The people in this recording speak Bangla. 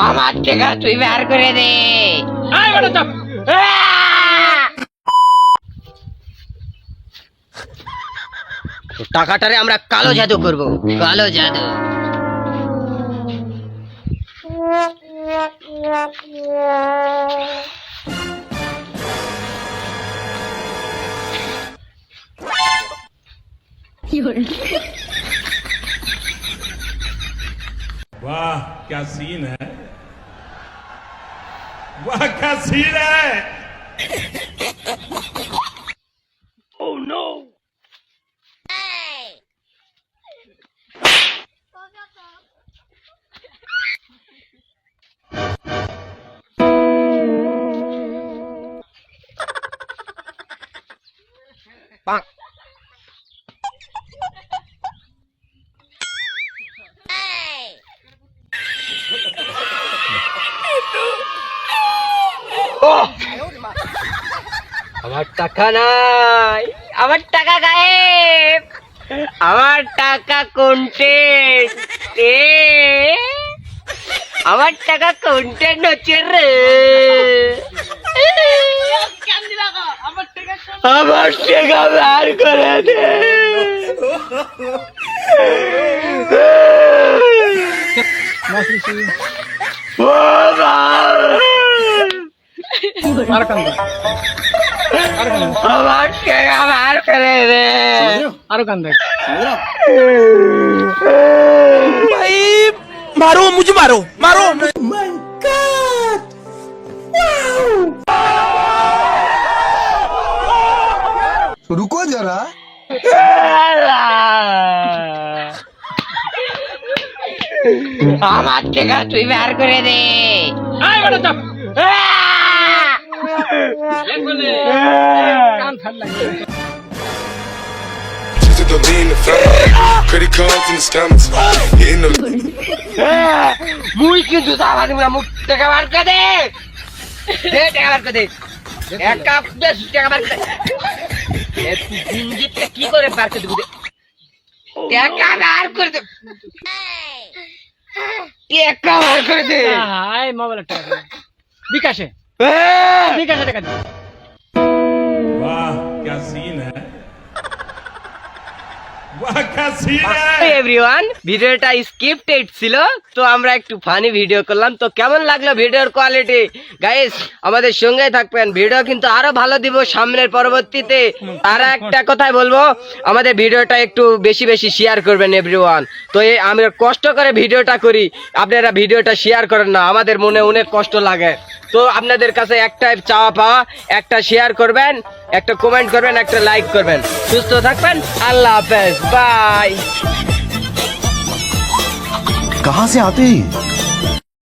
আমার টাকা তুই বের করে দে। টাকাটারে আমরা কালো জাদু করব, কালো জাদু। वाह क्या सीन है, वाह क्या सीन है। Oh no! Bang. Oh! আমার টাকা নাই, আমার টাকা গায়েব, আমার টাকা কোনটে, আমার টাকা কোনটে নচে রে, আমার টাকা বের করে দে। ও বাবা, আমার টাকা বের করে দে। আরো কান দেখ भाई मारो मुझे, मारो मारो। रुको जरा। আমার টাকা তুই বের করে দে। কান ফাল লাগে To the lean, the family, credit cards and the scammers, hitting the মুই কিন্তু যাবা দিব না, মুখ টাকা বের করে দে, দে টাকা বের করে দে, এক কাপ বেশি টাকা বের করে দে। তুই জিনজিতটা কি করে বের করে দিবি? টাকা বের করে দে, টাকা বের করে দে। হাই মোবাইলের টাকা দে। বিকাশে বিকাশে টাকা দে। वाह क्या सीन है, वाह क्या सीन है। এভরিওয়ান, ভিডিওটা স্ক্রিপ্টেড ছিল, তো আমরা একটু ফানি ভিডিও করলাম। তো কেমন লাগলো ভিডিওর কোয়ালিটি? গাইস আমাদের সঙ্গে থাকবেন, ভিডিও কিন্তু আরো ভালো দিব সামনের পরবর্তীতে। আর একটা কথাই বলবো, আমাদের ভিডিওটা একটু বেশি বেশি শেয়ার করবেন এভরিওয়ান। তো এই আমরা কষ্ট করে ভিডিওটা করি, আপনারা ভিডিওটা শেয়ার করেন না, আমাদের মনে অনেক কষ্ট লাগে। তো আপনাদের কাছে একটাই চাওয়া পাওয়া, একটা শেয়ার করবেন, একটা কমেন্ট করবেন, একটা লাইক করবেন। সুস্থ থাকবেন, আল্লাহ হাফেজ, বাই। कहाँ से आते हैं?